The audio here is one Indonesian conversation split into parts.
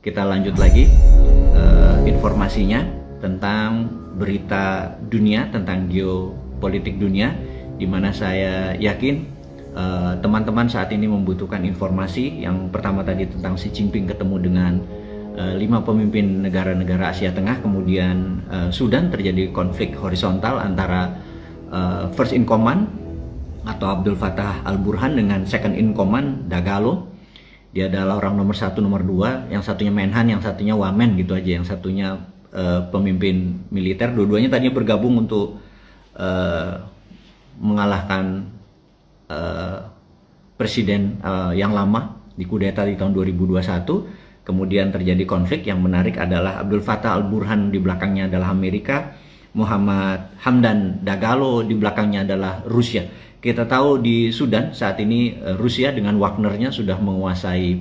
kita lanjut lagi informasinya tentang berita dunia, tentang geopolitik dunia, di mana saya yakin teman-teman saat ini membutuhkan informasi. Yang pertama tadi tentang Xi Jinping ketemu dengan 5 pemimpin negara-negara Asia Tengah, kemudian Sudan terjadi konflik horizontal antara First in Command atau Abdul Fattah al-Burhan dengan Second in Command Dagalo. Dia adalah orang nomor 1, nomor 2, yang satunya Menhan, yang satunya Wamen gitu aja, yang satunya pemimpin militer. Dua-duanya tadinya bergabung untuk mengalahkan presiden yang lama di kudeta di tahun 2021. Kemudian terjadi konflik. Yang menarik adalah Abdul Fattah al-Burhan di belakangnya adalah Amerika, Muhammad Hamdan Dagalo di belakangnya adalah Rusia. Kita tahu di Sudan saat ini Rusia dengan Wagnernya sudah menguasai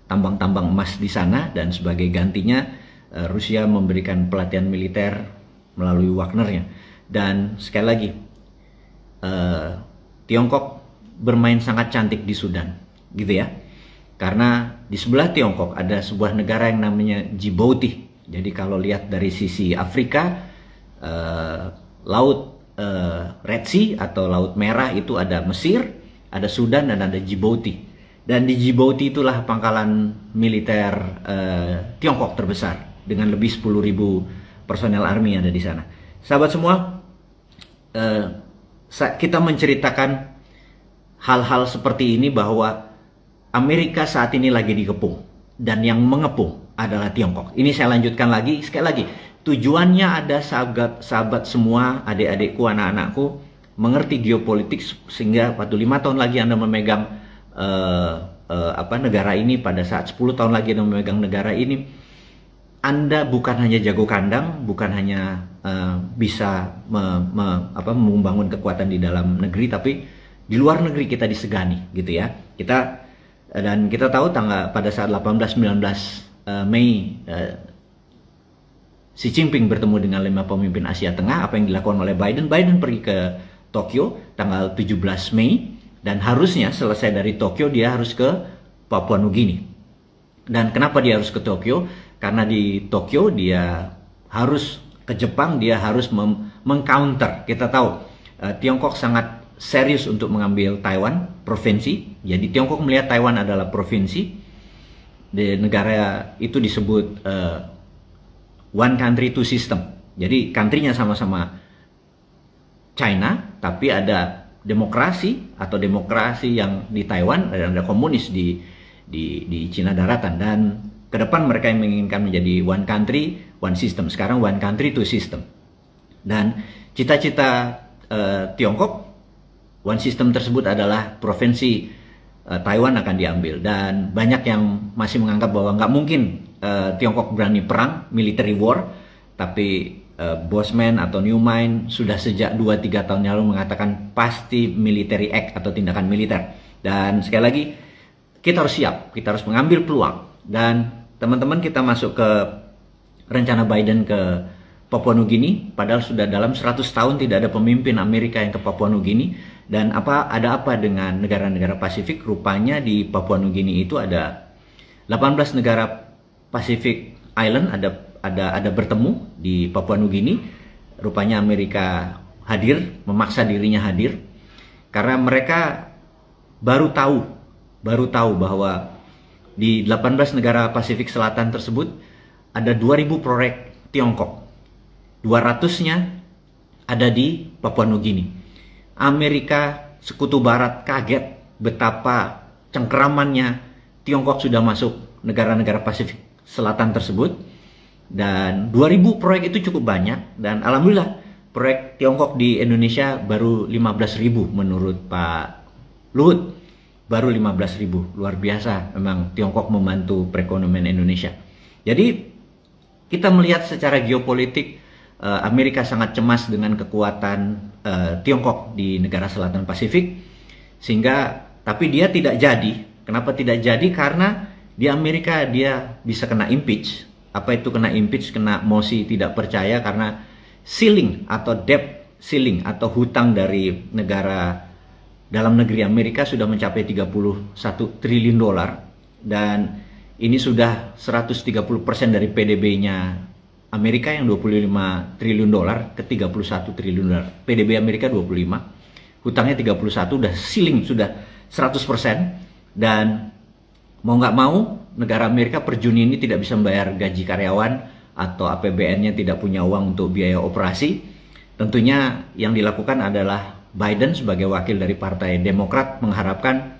tambang-tambang emas di sana, dan sebagai gantinya Rusia memberikan pelatihan militer melalui Wagnernya. Dan sekali lagi Tiongkok bermain sangat cantik di Sudan, gitu ya. Karena di sebelah Tiongkok ada sebuah negara yang namanya Djibouti. Jadi kalau lihat dari sisi Afrika, laut Red Sea atau Laut Merah itu ada Mesir, ada Sudan, dan ada Djibouti. Dan di Djibouti itulah pangkalan militer Tiongkok terbesar dengan lebih 10.000 personel army ada di sana. Sahabat semua, kita menceritakan hal-hal seperti ini bahwa Amerika saat ini lagi dikepung, dan yang mengepung adalah Tiongkok. Ini saya lanjutkan lagi, sekali lagi. Tujuannya ada sahabat semua, adik-adikku, anak-anakku, mengerti geopolitik sehingga waktu 5 tahun lagi Anda memegang negara ini, pada saat 10 tahun lagi Anda memegang negara ini, Anda bukan hanya jago kandang, bukan hanya bisa membangun kekuatan di dalam negeri, tapi di luar negeri kita disegani, gitu ya. Dan kita tahu pada saat 18-19 Mei Xi Jinping bertemu dengan 5 pemimpin Asia Tengah. Apa yang dilakukan oleh Biden? Biden pergi ke Tokyo tanggal 17 Mei, dan harusnya selesai dari Tokyo dia harus ke Papua Nugini. Dan kenapa dia harus ke Tokyo? Karena di Tokyo dia harus ke Jepang, dia harus mengcounter. Kita tahu Tiongkok sangat serius untuk mengambil Taiwan, provinsi. Jadi Tiongkok melihat Taiwan adalah provinsi. Di negara itu disebut one country two system. Jadi country-nya sama-sama China, tapi ada demokrasi yang di Taiwan, dan ada komunis di Cina daratan. Dan ke depan mereka yang menginginkan menjadi one country one system. Sekarang one country two system. Dan cita-cita Tiongkok, one system tersebut adalah provinsi Taiwan akan diambil. Dan banyak yang masih menganggap bahwa nggak mungkin Tiongkok berani perang, military war. Tapi Bosman atau Newman sudah sejak 2-3 tahun lalu mengatakan pasti military act atau tindakan militer. Dan sekali lagi, kita harus siap, kita harus mengambil peluang. Dan teman-teman, kita masuk ke rencana Biden ke Papua Nugini, padahal sudah dalam 100 tahun tidak ada pemimpin Amerika yang ke Papua Nugini. Dan ada apa dengan negara-negara Pasifik? Rupanya di Papua Nugini itu ada 18 negara Pacific Island ada bertemu di Papua Nugini. Rupanya Amerika hadir, memaksa dirinya hadir, karena mereka baru tahu bahwa di 18 negara Pasifik Selatan tersebut ada 2.000 proyek Tiongkok. 200-nya ada di Papua Nugini. Amerika Sekutu Barat kaget betapa cengkeramannya Tiongkok sudah masuk negara-negara Pasifik Selatan tersebut. Dan 2.000 proyek itu cukup banyak. Dan alhamdulillah proyek Tiongkok di Indonesia baru 15.000 menurut Pak Luhut. Baru 15.000. Luar biasa memang Tiongkok membantu perekonomian Indonesia. Jadi kita melihat secara geopolitik Amerika sangat cemas dengan kekuatan Tiongkok di negara Selatan Pasifik. Tapi dia tidak jadi. Kenapa tidak jadi? Karena di Amerika dia bisa kena impeach. Apa itu kena impeach? Kena mosi tidak percaya karena ceiling atau debt ceiling atau hutang dari negara dalam negeri Amerika sudah mencapai 31 triliun dolar. Dan ini sudah 130% dari PDB-nya Amerika yang 25 triliun dolar ke 31 triliun dolar. PDB Amerika 25, hutangnya 31, udah ceiling, sudah 100%. Dan mau nggak mau, negara Amerika per Juni ini tidak bisa membayar gaji karyawan atau APBN-nya tidak punya uang untuk biaya operasi. Tentunya yang dilakukan adalah Biden sebagai wakil dari Partai Demokrat mengharapkan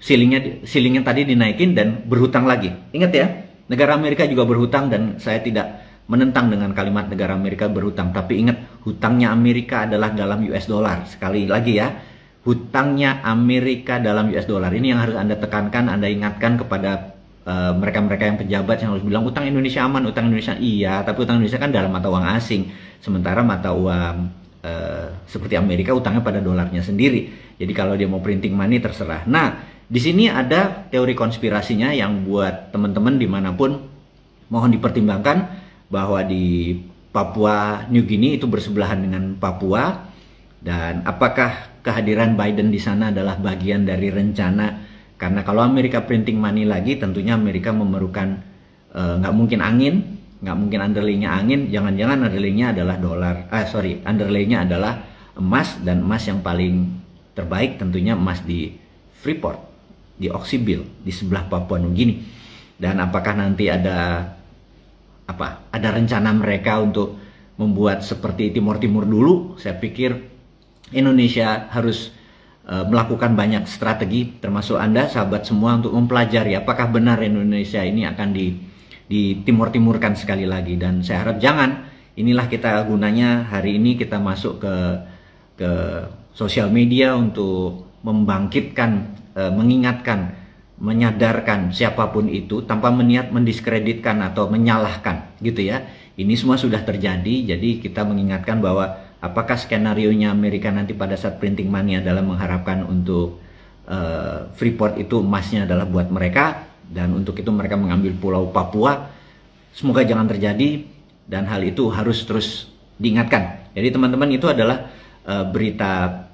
ceilingnya tadi dinaikin dan berhutang lagi. Ingat ya, negara Amerika juga berhutang, dan saya tidak menentang dengan kalimat negara Amerika berhutang, tapi ingat, hutangnya Amerika adalah dalam US dollar. Sekali lagi ya, hutangnya Amerika dalam US dollar. Ini yang harus Anda tekankan, Anda ingatkan kepada mereka-mereka yang pejabat yang harus bilang utang Indonesia aman, utang Indonesia iya, tapi utang Indonesia kan dalam mata uang asing, sementara mata uang seperti Amerika utangnya pada dolarnya sendiri. Jadi kalau dia mau printing money terserah. Nah, di sini ada teori konspirasinya yang buat teman-teman dimanapun mohon dipertimbangkan, bahwa di Papua New Guinea itu bersebelahan dengan Papua, dan apakah kehadiran Biden di sana adalah bagian dari rencana. Karena kalau Amerika printing money lagi, tentunya Amerika memerlukan nggak mungkin angin, nggak mungkin underlay-nya angin, jangan-jangan underlay-nya adalah underlay-nya adalah emas, dan emas yang paling terbaik tentunya emas di Freeport, di Oksibil, di sebelah Papua Nugini. Dan apakah nanti ada rencana mereka untuk membuat seperti Timur Timur dulu? Saya pikir Indonesia harus melakukan banyak strategi, termasuk Anda sahabat semua, untuk mempelajari apakah benar Indonesia ini akan di timur-timurkan sekali lagi. Dan saya harap jangan. Inilah kita gunanya hari ini, kita masuk ke sosial media untuk membangkitkan, mengingatkan, menyadarkan siapapun itu tanpa meniat mendiskreditkan atau menyalahkan gitu ya. Ini semua sudah terjadi, jadi kita mengingatkan bahwa apakah skenario-nya Amerika nanti pada saat printing money adalah mengharapkan untuk Freeport itu emasnya adalah buat mereka, dan untuk itu mereka mengambil pulau Papua. Semoga jangan terjadi, dan hal itu harus terus diingatkan. Jadi teman-teman, itu adalah berita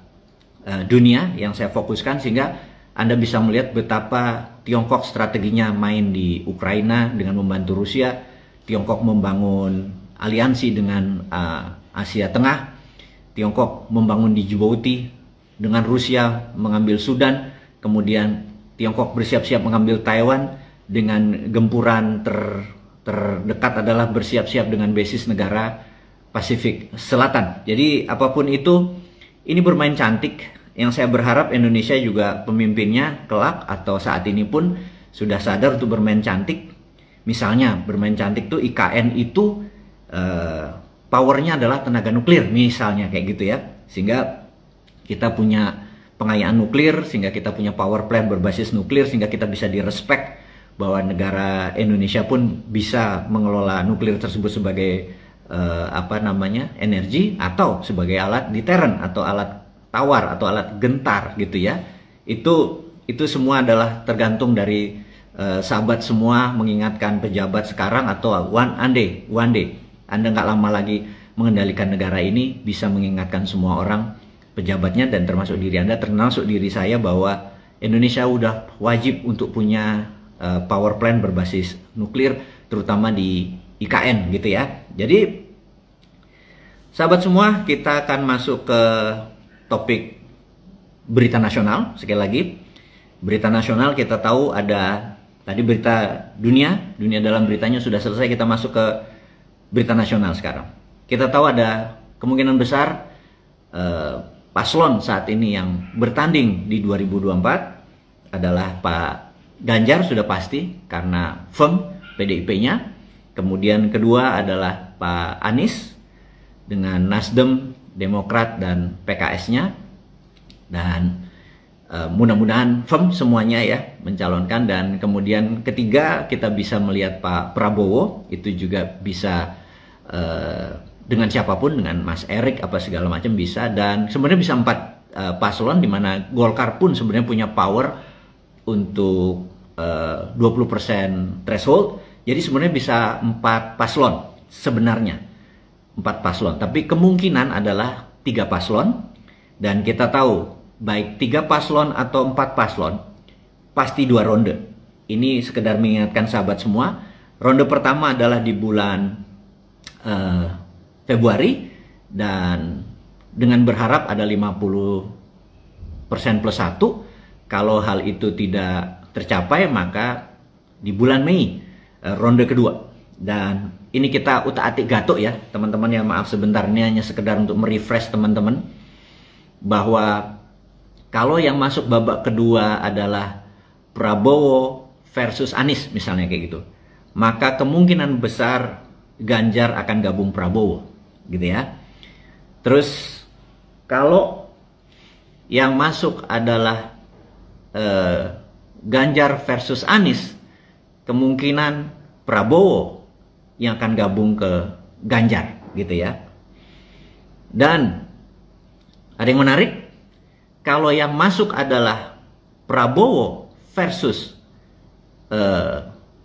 dunia yang saya fokuskan, sehingga Anda bisa melihat betapa Tiongkok strateginya main di Ukraina dengan membantu Rusia. Tiongkok membangun aliansi dengan Asia Tengah. Tiongkok membangun di Djibouti, dengan Rusia mengambil Sudan, kemudian Tiongkok bersiap-siap mengambil Taiwan, dengan gempuran terdekat adalah bersiap-siap dengan basis negara Pasifik Selatan. Jadi apapun itu, ini bermain cantik. Yang saya berharap Indonesia juga pemimpinnya kelak atau saat ini pun sudah sadar untuk bermain cantik. Misalnya bermain cantik tuh IKN itu powernya adalah tenaga nuklir misalnya, kayak gitu ya, sehingga kita punya pengayaan nuklir, sehingga kita punya power plant berbasis nuklir, sehingga kita bisa direspek bahwa negara Indonesia pun bisa mengelola nuklir tersebut sebagai energi, atau sebagai alat deterrent atau alat tawar atau alat gentar gitu ya. Itu semua adalah tergantung dari sahabat semua mengingatkan pejabat sekarang, atau one day Anda nggak lama lagi mengendalikan negara ini, bisa mengingatkan semua orang, pejabatnya, dan termasuk diri Anda, termasuk diri saya, bahwa Indonesia udah wajib untuk punya power plant berbasis nuklir, terutama di IKN gitu ya. Jadi sahabat semua, kita akan masuk ke topik berita nasional. Sekali lagi, berita nasional kita tahu ada tadi berita dunia dalam beritanya sudah selesai, kita masuk ke berita nasional sekarang. Kita tahu ada kemungkinan besar paslon saat ini yang bertanding di 2024 adalah Pak Ganjar, sudah pasti karena firm PDIP-nya. Kemudian kedua adalah Pak Anies dengan Nasdem, Demokrat, dan PKS-nya. Dan mudah-mudahan firm semuanya ya mencalonkan. Dan kemudian ketiga kita bisa melihat Pak Prabowo, itu juga bisa dengan siapapun, dengan Mas Erik apa segala macam bisa. Dan sebenarnya bisa 4 paslon, di mana Golkar pun sebenarnya punya power untuk 20% threshold. Jadi sebenarnya bisa 4 paslon sebenarnya, 4 paslon. Tapi kemungkinan adalah 3 paslon. Dan kita tahu baik 3 paslon atau 4 paslon pasti 2 ronde. Ini sekedar mengingatkan sahabat semua. Ronde pertama adalah di bulan Februari, dan dengan berharap ada 50% plus 1. Kalau hal itu tidak tercapai, maka di bulan Mei ronde kedua. Dan ini kita utak-atik gatuk ya teman-teman ya, maaf sebentar, ini hanya sekedar untuk merefresh teman-teman, bahwa kalau yang masuk babak kedua adalah Prabowo versus Anies misalnya kayak gitu, maka kemungkinan besar Ganjar akan gabung Prabowo gitu ya. Terus kalau yang masuk adalah Ganjar versus Anies, kemungkinan Prabowo yang akan gabung ke Ganjar gitu ya. Dan ada yang menarik, kalau yang masuk adalah Prabowo versus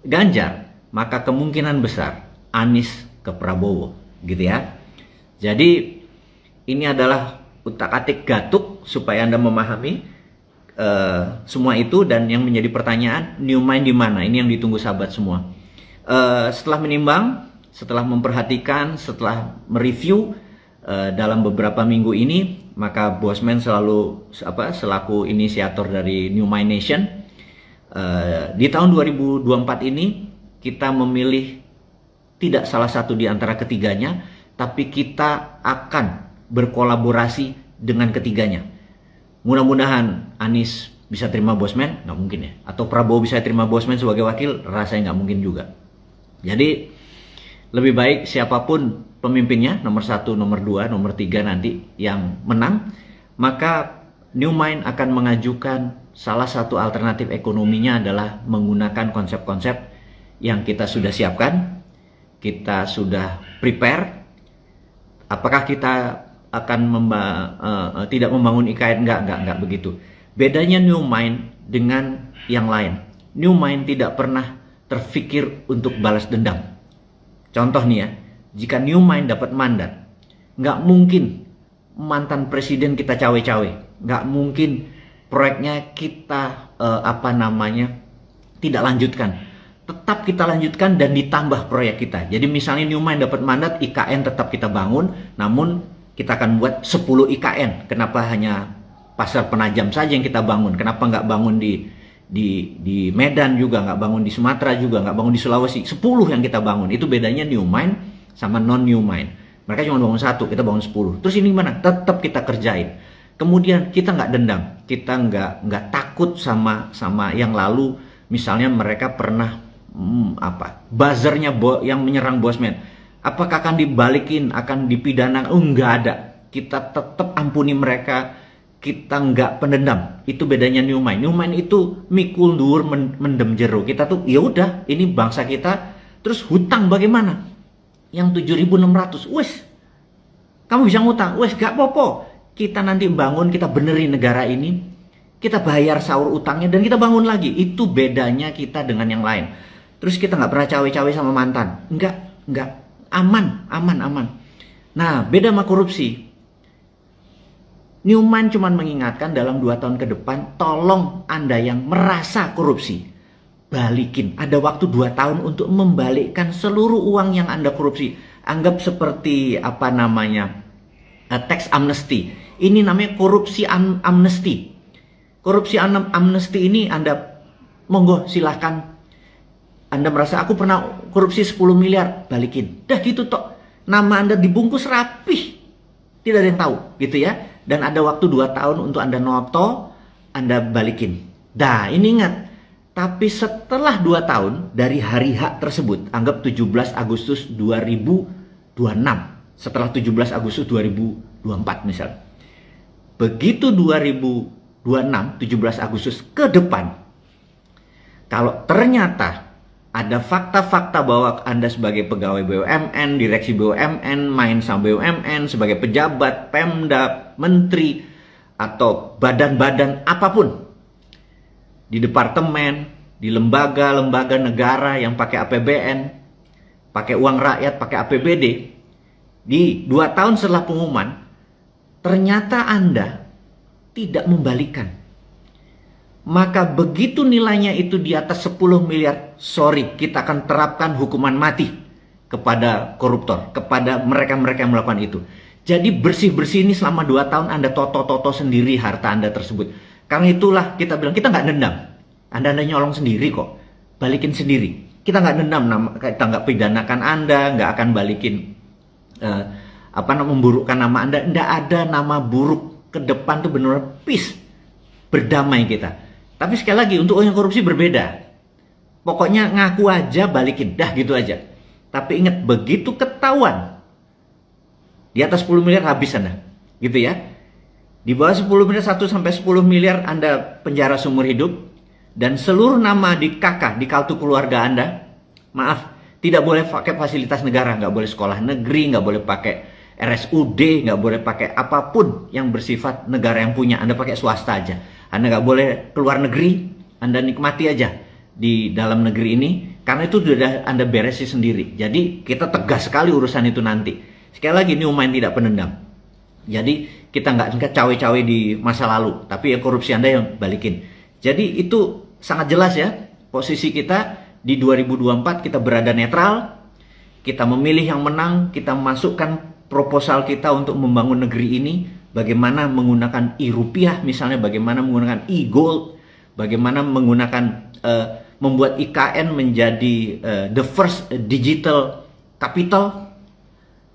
Ganjar, maka kemungkinan besar Anies ke Prabowo gitu ya. Jadi ini adalah utak-atik gatuk supaya Anda memahami semua itu. Dan yang menjadi pertanyaan, new mind di mana? Ini yang ditunggu sahabat semua. Setelah menimbang, setelah memperhatikan, setelah mereview dalam beberapa minggu ini, maka Bosman selaku inisiator dari New Mind Nation, di tahun 2024 ini kita memilih tidak salah satu di antara ketiganya, tapi kita akan berkolaborasi dengan ketiganya. Mudah-mudahan Anies bisa terima Bosman, nggak mungkin ya. Atau Prabowo bisa terima Bosman sebagai wakil, rasanya nggak mungkin juga. Jadi lebih baik siapapun pemimpinnya, nomor 1, nomor 2, nomor 3 nanti yang menang, maka New Mind akan mengajukan salah satu alternatif ekonominya adalah menggunakan konsep-konsep yang kita sudah siapkan, kita sudah prepare. Apakah kita akan tidak membangun IKN? Enggak begitu. Bedanya New Mind dengan yang lain, New Mind tidak pernah terfikir untuk balas dendam. Contoh nih ya, jika New Mind dapat mandat, nggak mungkin mantan presiden kita cawe-cawe, nggak mungkin proyeknya kita tidak lanjutkan. Tetap kita lanjutkan dan ditambah proyek kita. Jadi misalnya New Mind dapat mandat, IKN tetap kita bangun, namun kita akan buat 10 IKN. Kenapa hanya Pasar Penajam saja yang kita bangun? Kenapa nggak bangun di Medan juga, nggak bangun di Sumatera juga, nggak bangun di Sulawesi? 10 yang kita bangun. Itu bedanya New Mind sama non New Mind. Mereka cuma bangun 1, kita bangun 10. Terus ini gimana? Tetap kita kerjain. Kemudian kita nggak dendam, kita nggak takut sama yang lalu. Misalnya mereka pernah buzzernya yang menyerang Bosman, apakah akan dibalikin, akan dipidana? Nggak ada. Kita tetap ampuni mereka, kita nggak pendendam. Itu bedanya New Mind. New Mind itu mikul dur mendem jero. Kita tuh ya udah, ini bangsa kita. Terus hutang bagaimana? Yang 7.600, wes kamu bisa ngutang, wes gak popo. Kita nanti bangun, kita benerin negara ini, kita bayar sahur utangnya dan kita bangun lagi. Itu bedanya kita dengan yang lain. Terus kita nggak pernah cawe-cawe sama mantan, nggak, aman. Nah, beda sama korupsi. New Mind cuma mengingatkan dalam 2 tahun ke depan, tolong Anda yang merasa korupsi, balikin. Ada waktu 2 tahun untuk membalikkan seluruh uang yang Anda korupsi. Anggap seperti tax amnesty. Ini namanya korupsi amnesty. Korupsi amnesty ini Anda monggo silahkan. Anda merasa aku pernah korupsi 10 miliar, balikin. Dah gitu tok. Nama Anda dibungkus rapih. Tidak ada yang tahu gitu ya. Dan ada waktu 2 tahun untuk Anda noto, Anda balikin. Dah, ini ingat. Tapi setelah 2 tahun dari hari hak tersebut, anggap 17 Agustus 2026. Setelah 17 Agustus 2024 misalnya. Begitu 2026, 17 Agustus ke depan, kalau ternyata ada fakta-fakta bahwa Anda sebagai pegawai BUMN, direksi BUMN, main sama BUMN, sebagai pejabat, Pemda, menteri, atau badan-badan apapun, di departemen, di lembaga-lembaga negara yang pakai APBN, pakai uang rakyat, pakai APBD, di 2 tahun setelah pengumuman, ternyata Anda tidak membalikan. maka begitu nilainya itu di atas 10 miliar, sorry, kita akan terapkan hukuman mati kepada koruptor, kepada mereka-mereka yang melakukan itu. Jadi bersih-bersih ini selama 2 tahun Anda toto-toto sendiri harta Anda tersebut. Karena itulah kita bilang, kita nggak dendam. Anda nyolong sendiri kok, balikin sendiri. Kita nggak dendam, kita nggak pidanakan Anda, nggak akan balikin memburukkan nama Anda. Nggak ada nama buruk ke depan tuh, benar peace, berdamai kita. Tapi sekali lagi, untuk yang korupsi berbeda. Pokoknya ngaku aja, balikin, dah gitu aja. Tapi ingat, begitu ketahuan di atas 10 miliar habis Anda, gitu ya. Di bawah 10 miliar, 1 sampai 10 miliar Anda penjara seumur hidup, dan seluruh nama di KK, di kartu keluarga Anda, maaf, tidak boleh pakai fasilitas negara, nggak boleh sekolah negeri, nggak boleh pakai RSUD, nggak boleh pakai apapun yang bersifat negara yang punya. Anda pakai swasta aja. Anda nggak boleh keluar negeri, Anda nikmati aja di dalam negeri ini, karena itu sudah Anda beresi sendiri. Jadi kita tegas sekali urusan itu nanti. Sekali lagi, New Mind tidak penendam. Jadi kita nggak cawe-cawe di masa lalu, tapi ya korupsi Anda yang balikin. Jadi itu sangat jelas ya, posisi kita di 2024 kita berada netral, kita memilih yang menang, kita memasukkan proposal kita untuk membangun negeri ini, bagaimana menggunakan e-rupiah misalnya, bagaimana menggunakan e-gold, bagaimana menggunakan membuat IKN menjadi the first digital capital,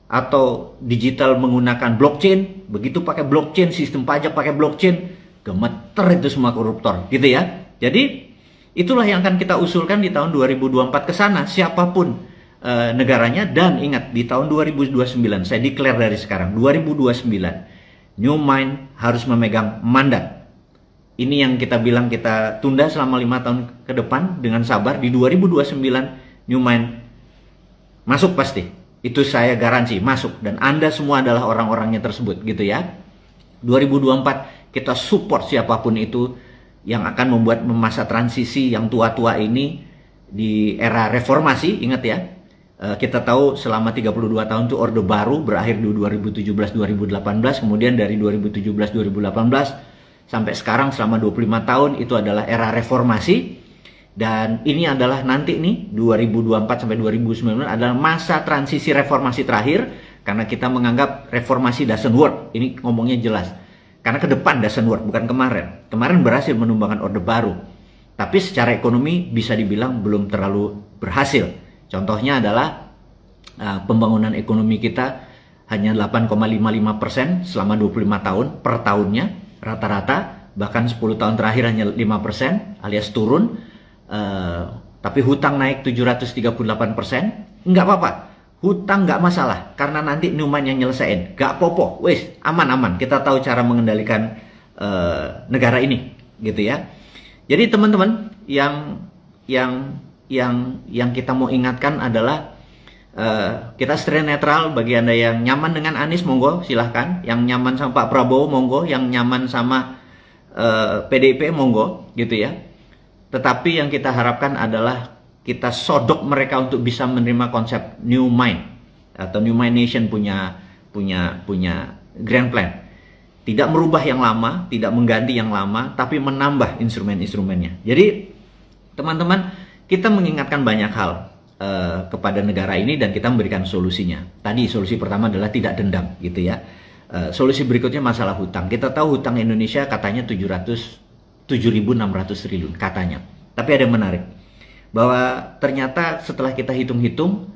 atau digital menggunakan blockchain. Begitu pakai blockchain, sistem pajak pakai blockchain, gemeter itu semua koruptor, gitu ya. Jadi itulah yang akan kita usulkan di tahun 2024 ke sana, siapapun negaranya. Dan ingat, di tahun 2029, saya declare dari sekarang, 2029 New Mind harus memegang mandat. Ini yang kita bilang kita tunda selama 5 tahun ke depan dengan sabar. Di 2029 New Mind masuk pasti. Itu saya garansi masuk, dan Anda semua adalah orang-orangnya tersebut, gitu ya. 2024 kita support siapapun itu yang akan membuat masa transisi yang tua-tua ini di era reformasi. Ingat ya, kita tahu selama 32 tahun itu Orde Baru berakhir di 2017-2018, kemudian dari 2017-2018 sampai sekarang selama 25 tahun itu adalah era reformasi. Dan ini adalah nanti nih 2024 sampai 2029 adalah masa transisi reformasi terakhir, karena kita menganggap reformasi doesn't work. Ini ngomongnya jelas. Karena ke depan doesn't work, bukan kemarin. Kemarin berhasil menumbangkan Orde Baru. Tapi secara ekonomi bisa dibilang belum terlalu berhasil. Contohnya adalah pembangunan ekonomi kita hanya 8,55% selama 25 tahun per tahunnya rata-rata. Bahkan 10 tahun terakhir hanya 5% alias turun. Tapi hutang naik 738%, nggak apa-apa, hutang nggak masalah, karena nanti New Mind yang nyelesain, nggak popo, wes aman-aman, kita tahu cara mengendalikan negara ini, gitu ya. Jadi teman-teman, yang kita mau ingatkan adalah kita stay netral. Bagi Anda yang nyaman dengan Anies, monggo silahkan, yang nyaman sama Pak Prabowo monggo, yang nyaman sama PDIP monggo, gitu ya. Tetapi yang kita harapkan adalah kita sodok mereka untuk bisa menerima konsep New Mind atau New Mind Nation punya grand plan. Tidak merubah yang lama, tidak mengganti yang lama, tapi menambah instrumen-instrumennya. Jadi teman-teman, kita mengingatkan banyak hal kepada negara ini dan kita memberikan solusinya. Tadi solusi pertama adalah tidak dendam, gitu ya. Solusi berikutnya masalah hutang. Kita tahu hutang Indonesia katanya 7.600 triliun katanya. Tapi ada yang menarik, bahwa ternyata setelah kita hitung-hitung,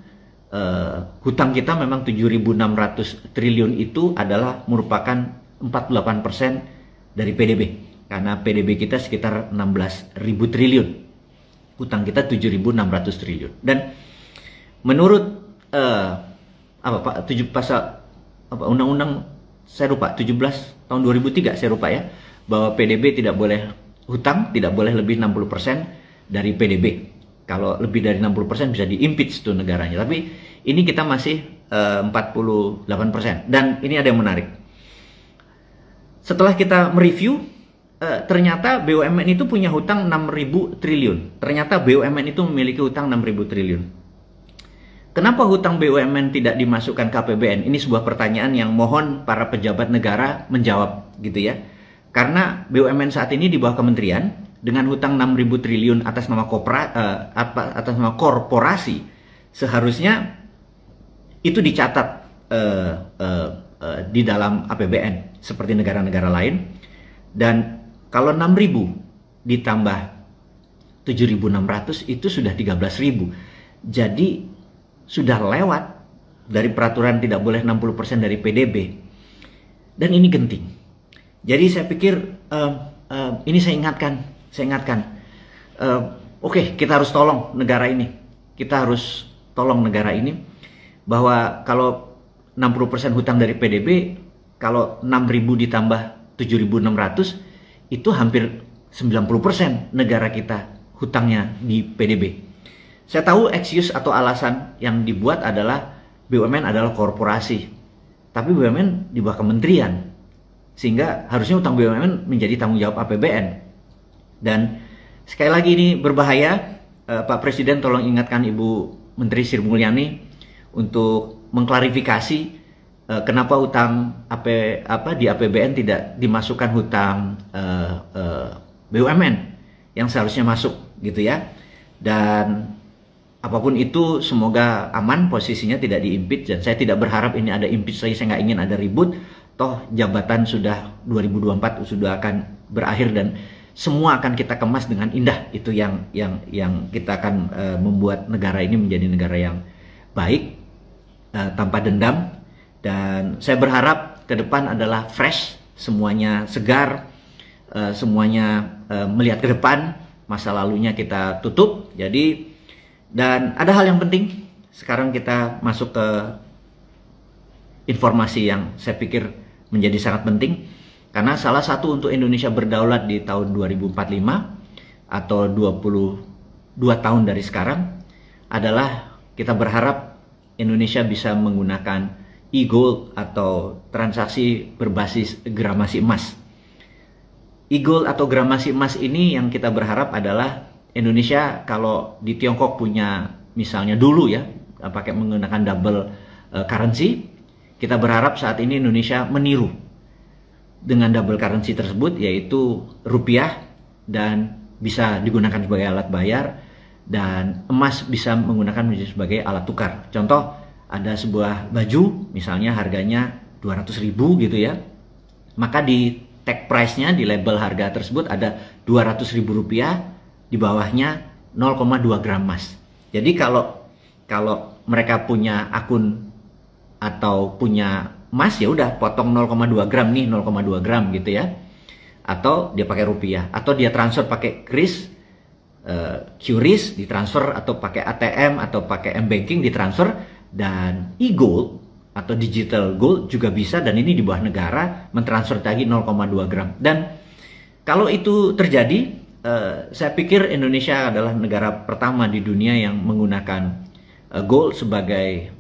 hutang kita memang 7.600 triliun itu adalah merupakan 48% dari PDB. Karena PDB kita sekitar 16.000 triliun. Hutang kita 7.600 triliun. Dan menurut undang-undang saya lupa 17 tahun 2003 saya lupa ya, bahwa PDB tidak boleh, hutang tidak boleh lebih 60% dari PDB. Kalau lebih dari 60% bisa di-impeach tuh negaranya. Tapi ini kita masih 48%. Dan ini ada yang menarik. Setelah kita mereview, ternyata BUMN itu punya hutang 6.000 triliun. Ternyata BUMN itu memiliki hutang 6.000 triliun. Kenapa hutang BUMN tidak dimasukkan ke APBN? Ini sebuah pertanyaan yang mohon para pejabat negara menjawab, gitu ya. Karena BUMN saat ini di bawah kementerian, dengan hutang 6.000 triliun atas nama korporasi, seharusnya itu dicatat di dalam APBN seperti negara-negara lain. Dan kalau 6.000 ditambah 7.600 itu sudah 13.000. Jadi sudah lewat dari peraturan tidak boleh 60% dari PDB. Dan ini genting. Jadi saya pikir ini saya ingatkan. Oke, kita harus tolong negara ini. Kita harus tolong negara ini bahwa kalau 60% hutang dari PDB, kalau 6.000 ditambah 7.600 itu hampir 90% negara kita hutangnya di PDB. Saya tahu excuse atau alasan yang dibuat adalah BUMN adalah korporasi. Tapi BUMN di bawah kementerian. Sehingga harusnya hutang BUMN menjadi tanggung jawab APBN. Dan sekali lagi ini berbahaya. Pak Presiden tolong ingatkan Ibu Menteri Sri Mulyani untuk mengklarifikasi kenapa hutang di APBN tidak dimasukkan hutang BUMN yang seharusnya masuk gitu ya. Dan apapun itu semoga aman, posisinya tidak diimpeach, dan saya tidak berharap ini ada impeach lagi, saya nggak ingin ada ribut. Toh jabatan sudah 2024 sudah akan berakhir dan semua akan kita kemas dengan indah. Itu yang kita akan membuat negara ini menjadi negara yang baik, tanpa dendam. Dan saya berharap ke depan adalah fresh, semuanya segar, semuanya melihat ke depan, masa lalunya kita tutup. Jadi, dan ada hal yang penting, sekarang kita masuk ke informasi yang saya pikir menjadi sangat penting, karena salah satu untuk Indonesia berdaulat di tahun 2045 atau 22 tahun dari sekarang adalah kita berharap Indonesia bisa menggunakan e-gold atau transaksi berbasis gramasi emas. E-gold atau gramasi emas ini yang kita berharap adalah Indonesia, kalau di Tiongkok punya misalnya dulu ya pakai menggunakan double currency, kita berharap saat ini Indonesia meniru dengan double currency tersebut, yaitu rupiah dan bisa digunakan sebagai alat bayar dan emas bisa menggunakan sebagai alat tukar. Contoh, ada sebuah baju misalnya harganya 200.000 gitu ya, maka di tag price-nya, di label harga tersebut ada 200.000 rupiah, di bawahnya 0,2 gram emas. Jadi kalau mereka punya akun atau punya emas, ya udah potong 0,2 gram nih, 0,2 gram gitu ya. Atau dia pakai rupiah, atau dia transfer pakai QRIS, QRIS ditransfer, atau pakai ATM atau pakai M-banking ditransfer. Dan e-gold atau digital gold juga bisa, dan ini di bawah negara mentransfer lagi 0,2 gram. Dan kalau itu terjadi, saya pikir Indonesia adalah negara pertama di dunia yang menggunakan gold sebagai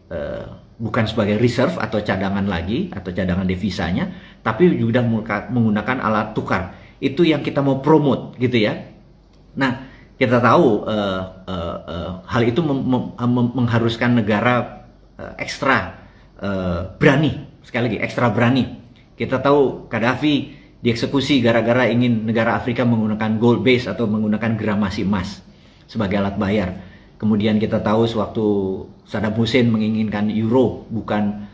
bukan sebagai reserve atau cadangan lagi atau cadangan devisanya, tapi juga menggunakan alat tukar. Itu yang kita mau promote gitu ya. Nah, kita tahu hal itu mengharuskan negara ekstra berani, sekali lagi ekstra berani. Kita tahu Gaddafi dieksekusi gara-gara ingin negara Afrika menggunakan gold base atau menggunakan gramasi emas sebagai alat bayar. Kemudian kita tahu sewaktu Saddam Hussein menginginkan euro bukan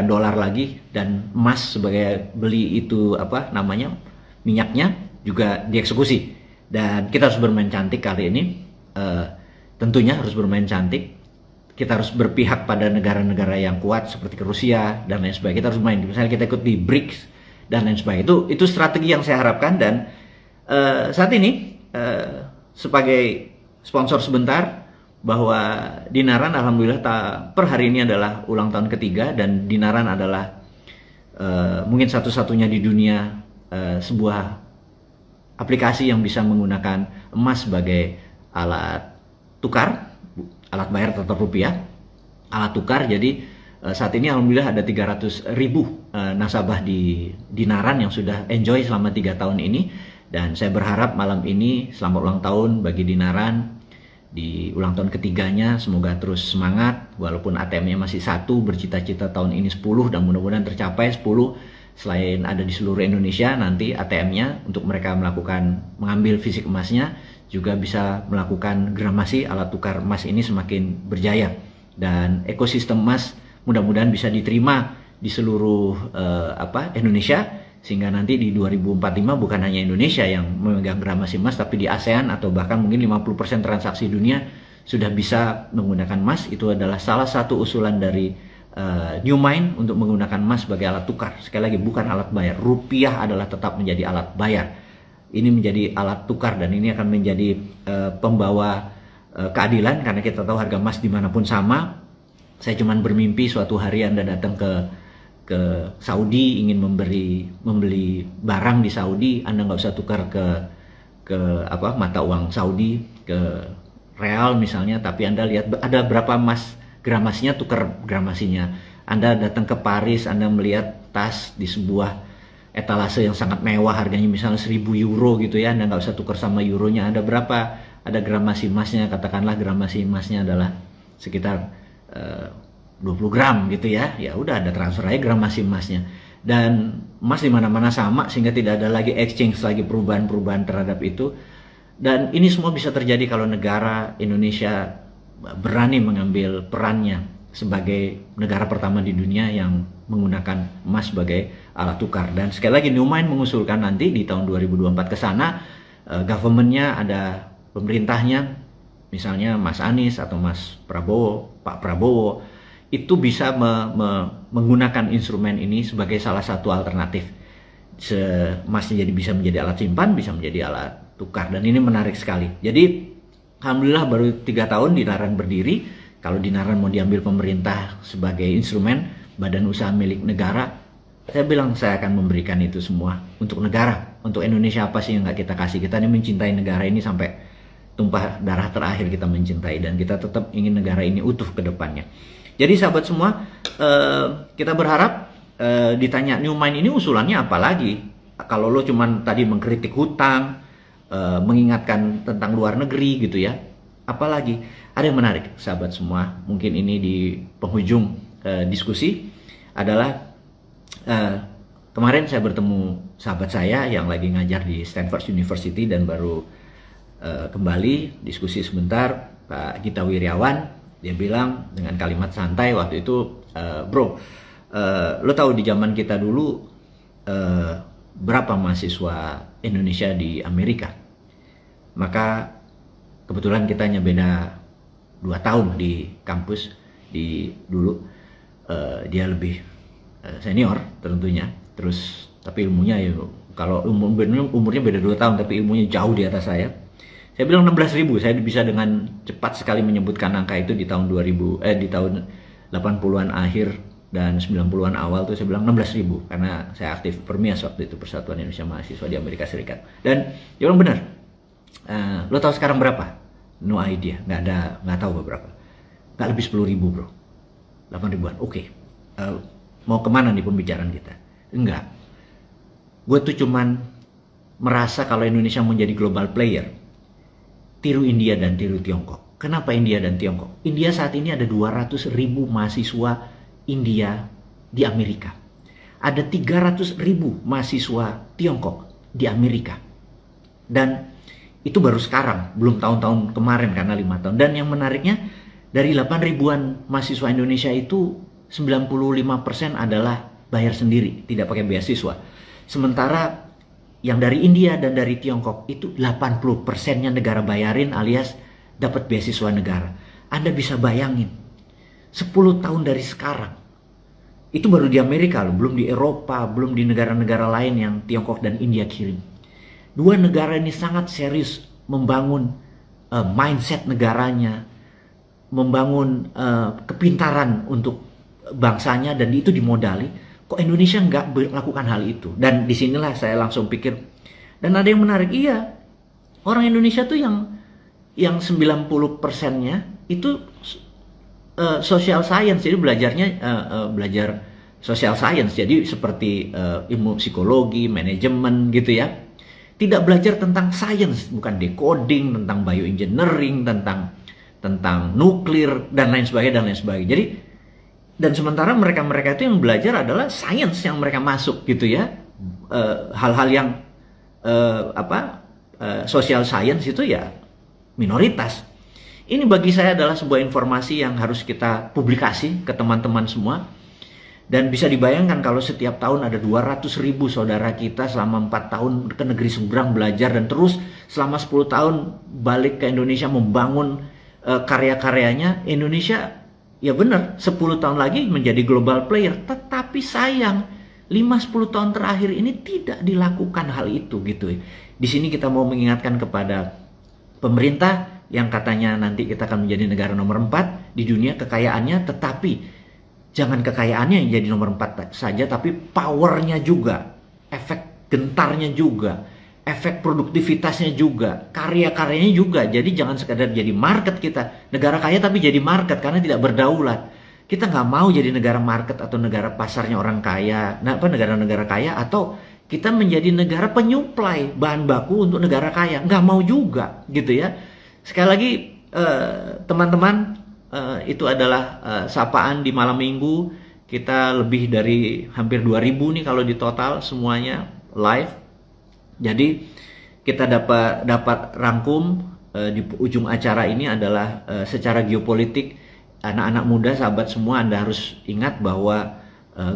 dolar lagi, dan emas sebagai beli itu minyaknya juga dieksekusi. Dan kita harus bermain cantik kali ini, tentunya harus bermain cantik. Kita harus berpihak pada negara-negara yang kuat seperti Rusia dan lain sebagainya. Kita harus main, misalnya kita ikut di BRICS dan lain sebagainya. Itu strategi yang saya harapkan. Dan saat ini sebagai sponsor sebentar, bahwa Dinaran alhamdulillah per hari ini adalah ulang tahun ketiga, dan Dinaran adalah mungkin satu-satunya di dunia sebuah aplikasi yang bisa menggunakan emas sebagai alat tukar, alat bayar tetap rupiah, alat tukar. Jadi saat ini alhamdulillah ada 300.000 nasabah di Dinaran yang sudah enjoy selama 3 tahun ini. Dan saya berharap malam ini selamat ulang tahun bagi Dinaran di ulang tahun ketiganya. Semoga terus semangat, walaupun ATM-nya masih 1, bercita-cita tahun ini 10, dan mudah-mudahan tercapai 10. Selain ada di seluruh Indonesia, nanti ATM-nya untuk mereka mengambil fisik emasnya juga bisa melakukan gramasi. Alat tukar emas ini semakin berjaya dan ekosistem emas mudah-mudahan bisa diterima di seluruh Indonesia, sehingga nanti di 2045 bukan hanya Indonesia yang memegang gramasi emas, tapi di ASEAN atau bahkan mungkin 50% transaksi dunia sudah bisa menggunakan emas. Itu adalah salah satu usulan dari New Mind untuk menggunakan emas sebagai alat tukar. Sekali lagi, bukan alat bayar. Rupiah adalah tetap menjadi alat bayar. Ini menjadi alat tukar dan ini akan menjadi pembawa keadilan, karena kita tahu harga emas dimanapun sama. Saya cuman bermimpi suatu hari Anda datang ke Saudi, ingin membeli barang di Saudi, Anda nggak usah tukar ke mata uang Saudi, ke real misalnya, tapi Anda lihat ada berapa emas gramasinya, tukar gramasinya. Anda datang ke Paris, Anda melihat tas di sebuah etalase yang sangat mewah, harganya misalnya 1.000 euro gitu ya, Anda nggak usah tukar sama euronya. Ada berapa? Ada gramasi emasnya, katakanlah gramasi emasnya adalah sekitar 20 gram gitu ya. Ya udah, ada transfer aja gramasi emasnya. Dan emas di mana-mana sama, sehingga tidak ada lagi exchange, lagi perubahan-perubahan terhadap itu. Dan ini semua bisa terjadi kalau negara Indonesia berani mengambil perannya sebagai negara pertama di dunia yang menggunakan emas sebagai alat tukar. Dan sekali lagi, New Mind mengusulkan nanti di tahun 2024 ke sana, government-nya ada pemerintahnya, misalnya Mas Anies atau Mas Prabowo, Pak Prabowo, itu bisa menggunakan instrumen ini sebagai salah satu alternatif. Emasnya bisa menjadi alat simpan, bisa menjadi alat tukar, dan ini menarik sekali. Jadi alhamdulillah baru 3 tahun Dinaran berdiri. Kalau Dinaran mau diambil pemerintah sebagai instrumen badan usaha milik negara, saya bilang saya akan memberikan itu semua untuk negara. Untuk Indonesia apa sih yang nggak kita kasih? Kita ini mencintai negara ini sampai tumpah darah terakhir kita mencintai, dan kita tetap ingin negara ini utuh ke depannya. Jadi sahabat semua, kita berharap ditanya New Mind ini usulannya apa lagi? Kalau lo cuman tadi mengkritik hutang, mengingatkan tentang luar negeri gitu ya, apalagi ada yang menarik sahabat semua, mungkin ini di penghujung diskusi adalah kemarin saya bertemu sahabat saya yang lagi ngajar di Stanford University dan baru kembali diskusi sebentar, Pak Gita Wirjawan. Dia bilang dengan kalimat santai waktu itu, bro, lo tahu di zaman kita dulu berapa mahasiswa Indonesia di Amerika? Maka kebetulan kita hanya beda 2 tahun di kampus dulu. Dia lebih senior tentunya. Terus tapi ilmunya ya, kalau umurnya beda 2 tahun tapi ilmunya jauh di atas saya. Saya bilang 16.000. Saya bisa dengan cepat sekali menyebutkan angka itu di tahun di tahun 80-an akhir dan 90-an awal tuh saya bilang 16.000 karena saya aktif Permias waktu itu, Persatuan Indonesia Mahasiswa di Amerika Serikat. Dan dia bilang benar. Lo tahu sekarang berapa? No idea, nggak tahu berapa. Nggak lebih 10.000 bro, 8.000-an. Oke. Mau kemana nih pembicaraan kita? Enggak. Gue tuh cuman merasa kalau Indonesia mau jadi global player, tiru India dan tiru Tiongkok. Kenapa India dan Tiongkok? India saat ini ada 200.000 mahasiswa India di Amerika. Ada 300.000 mahasiswa Tiongkok di Amerika. Dan itu baru sekarang, belum tahun-tahun kemarin karena 5 tahun. Dan yang menariknya, dari 8.000-an mahasiswa Indonesia itu 95% adalah bayar sendiri, tidak pakai beasiswa. Sementara yang dari India dan dari Tiongkok itu 80%-nya negara bayarin alias dapat beasiswa negara. Anda bisa bayangin, 10 tahun dari sekarang, itu baru di Amerika loh, belum di Eropa, belum di negara-negara lain yang Tiongkok dan India kirim. Dua negara ini sangat serius membangun mindset negaranya, membangun kepintaran untuk bangsanya, dan itu dimodali. Kok Indonesia nggak melakukan hal itu? Dan disinilah saya langsung pikir, dan ada yang menarik, iya, orang Indonesia tuh yang 90%-nya itu social science, jadi belajar social science, jadi seperti ilmu psikologi, manajemen gitu ya. Tidak belajar tentang science, bukan decoding, tentang bioengineering, tentang nuklir dan lain sebagainya. Jadi Dan sementara mereka-mereka itu yang belajar adalah sains yang mereka masuk gitu ya. Hal-hal yang social science itu ya minoritas. Ini bagi saya adalah sebuah informasi yang harus kita publikasi ke teman-teman semua. Dan bisa dibayangkan kalau setiap tahun ada 200.000 saudara kita selama 4 tahun ke negeri seberang belajar dan terus selama 10 tahun balik ke Indonesia membangun karya-karyanya. Indonesia ya benar 10 tahun lagi menjadi global player, tetapi sayang 5-10 tahun terakhir ini tidak dilakukan hal itu gitu. Di sini kita mau mengingatkan kepada pemerintah yang katanya nanti kita akan menjadi negara nomor 4 di dunia kekayaannya, tetapi jangan kekayaannya yang jadi nomor 4 saja, tapi powernya juga, efek gentarnya juga, efek produktivitasnya juga, karya-karyanya juga. Jadi jangan sekadar jadi market kita, negara kaya tapi jadi market karena tidak berdaulat. Kita nggak mau jadi negara market atau negara pasarnya orang kaya, negara-negara kaya, atau kita menjadi negara penyuplai bahan baku untuk negara kaya. Nggak mau juga gitu ya. Sekali lagi teman-teman, itu adalah sapaan di malam minggu. Kita lebih dari hampir 2000 nih kalau di total semuanya live. Jadi kita dapat rangkum di ujung acara ini adalah secara geopolitik. Anak-anak muda, sahabat semua, Anda harus ingat bahwa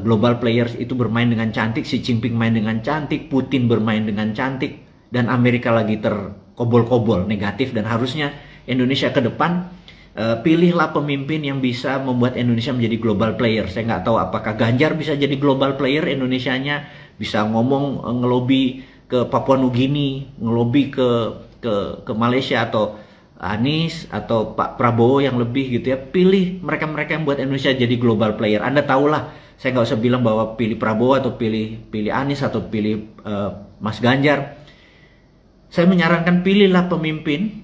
global players itu bermain dengan cantik. Xi Jinping main dengan cantik, Putin bermain dengan cantik, dan Amerika lagi terkobol-kobol negatif. Dan harusnya Indonesia ke depan, pilihlah pemimpin yang bisa membuat Indonesia menjadi global player. Saya nggak tahu apakah Ganjar bisa jadi global player Indonesianya, bisa ngomong ngelobi ke Papua Nugini, ngelobi ke Malaysia, atau Anies atau Pak Prabowo yang lebih gitu ya. Pilih mereka-mereka yang buat Indonesia jadi global player. Anda tahulah, saya nggak usah bilang bahwa pilih Prabowo atau pilih Anies atau pilih Mas Ganjar. Saya menyarankan pilihlah pemimpin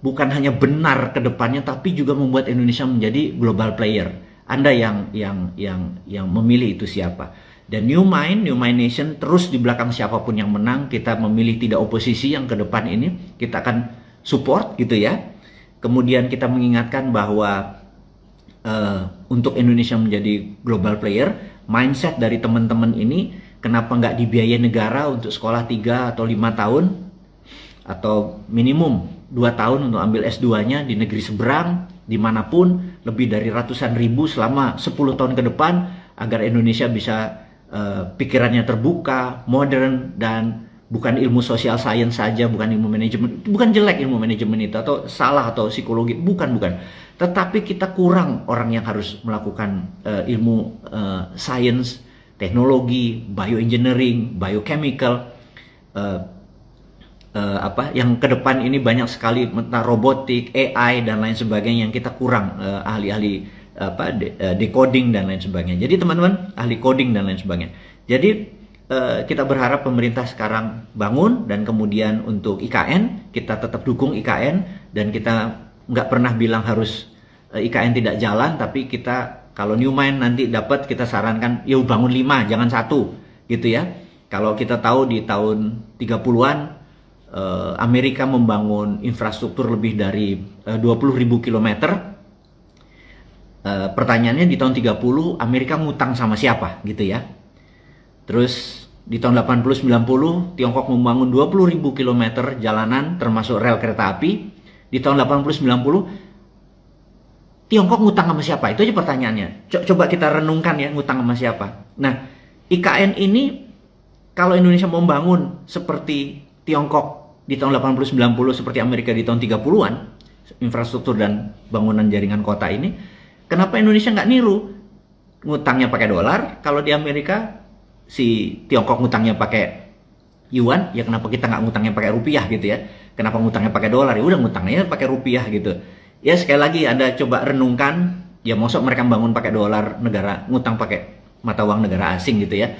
bukan hanya benar ke depannya, tapi juga membuat Indonesia menjadi global player. Anda yang memilih itu siapa. Dan New Mind Nation terus di belakang siapapun yang menang. Kita memilih tidak oposisi yang ke depan ini. Kita akan support gitu ya. Kemudian kita mengingatkan bahwa untuk Indonesia menjadi global player, mindset dari teman-teman ini, kenapa nggak dibiayai negara untuk sekolah 3 atau 5 tahun atau minimum 2 tahun untuk ambil S2-nya di negeri seberang, dimanapun, lebih dari ratusan ribu selama 10 tahun ke depan, agar Indonesia bisa pikirannya terbuka, modern, dan bukan ilmu social science saja, bukan ilmu manajemen. Bukan jelek ilmu manajemen itu, atau salah, atau psikologi, bukan. Tetapi kita kurang orang yang harus melakukan ilmu science, teknologi, bioengineering, biochemical, yang ke depan ini banyak sekali tentang robotik, AI, dan lain sebagainya yang kita kurang ahli-ahli decoding dan lain sebagainya. Jadi teman-teman, ahli coding dan lain sebagainya. Jadi kita berharap pemerintah sekarang bangun, dan kemudian untuk IKN kita tetap dukung IKN, dan kita nggak pernah bilang harus IKN tidak jalan, tapi kita kalau New Mind nanti dapat, kita sarankan ya bangun 5, jangan 1 gitu ya. Kalau kita tahu di tahun 30-an Amerika membangun infrastruktur lebih dari 20.000 kilometer. Pertanyaannya di tahun 30 Amerika ngutang sama siapa gitu ya. Terus di tahun 80-90 Tiongkok membangun 20.000 kilometer jalanan termasuk rel kereta api. Di tahun 80-90 Tiongkok ngutang sama siapa? Itu aja pertanyaannya. Coba kita renungkan ya, ngutang sama siapa. Nah, IKN ini kalau Indonesia mau membangun seperti Tiongkok di tahun 80-90, seperti Amerika di tahun 30-an, infrastruktur dan bangunan jaringan kota ini, kenapa Indonesia nggak niru? Ngutangnya pakai dolar, kalau di Amerika si Tiongkok ngutangnya pakai yuan, ya kenapa kita nggak ngutangnya pakai rupiah gitu ya? Kenapa ngutangnya pakai dolar? Ya udah ngutangnya pakai rupiah gitu. Ya sekali lagi Anda coba renungkan, ya maksud mereka bangun pakai dolar negara, ngutang pakai mata uang negara asing gitu ya.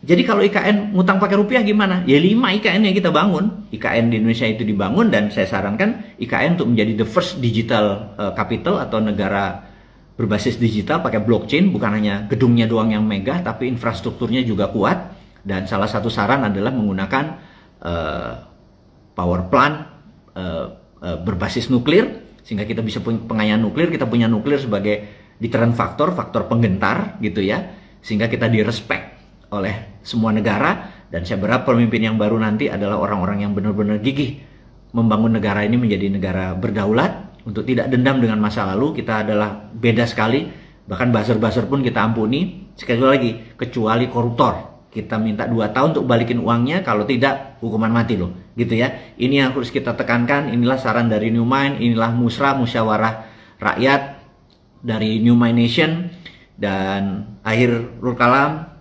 Jadi kalau IKN ngutang pakai rupiah gimana? Ya 5 IKN yang kita bangun. IKN di Indonesia itu dibangun, dan saya sarankan IKN untuk menjadi the first digital capital atau negara berbasis digital pakai blockchain. Bukan hanya gedungnya doang yang megah, tapi infrastrukturnya juga kuat. Dan salah satu saran adalah menggunakan power plant berbasis nuklir, sehingga kita bisa punya pengayaan nuklir. Kita punya nuklir sebagai deterrent faktor penggentar gitu ya, sehingga kita direspek oleh semua negara. Dan saya berharap pemimpin yang baru nanti adalah orang-orang yang benar-benar gigih membangun negara ini menjadi negara berdaulat, untuk tidak dendam dengan masa lalu. Kita adalah beda sekali, bahkan buzzer-buzzer pun kita ampuni. Sekali lagi, kecuali koruptor, kita minta 2 tahun untuk balikin uangnya, kalau tidak hukuman mati loh, gitu ya. Ini yang harus kita tekankan. Inilah saran dari New Mind, inilah musyawarah rakyat dari New Mind Nation. Dan akhirul kalam,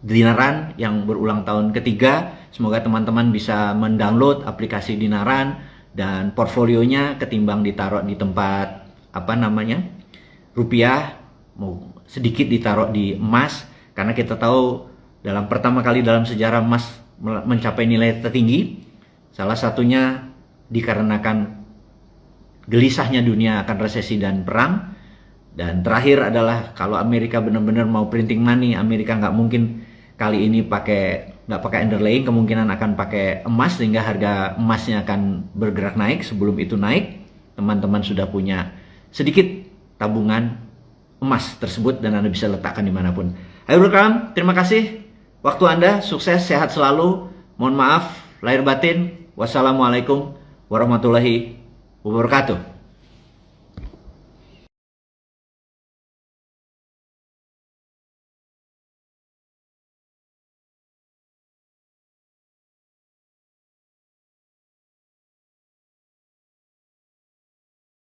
Dinaran yang berulang tahun ketiga, semoga teman-teman bisa mendownload aplikasi Dinaran dan portfolionya ketimbang ditaruh di tempat rupiah, mau sedikit ditaruh di emas, karena kita tahu pertama kali dalam sejarah emas mencapai nilai tertinggi, salah satunya dikarenakan gelisahnya dunia akan resesi dan perang. Dan terakhir adalah kalau Amerika benar-benar mau printing money, Amerika nggak mungkin kali ini nggak pakai underlying, kemungkinan akan pakai emas, sehingga harga emasnya akan bergerak naik. Sebelum itu naik, teman-teman sudah punya sedikit tabungan emas tersebut dan Anda bisa letakkan dimanapun. Akhirul kalam, terima kasih waktu Anda, sukses, sehat selalu. Mohon maaf lahir batin. Wassalamualaikum warahmatullahi wabarakatuh.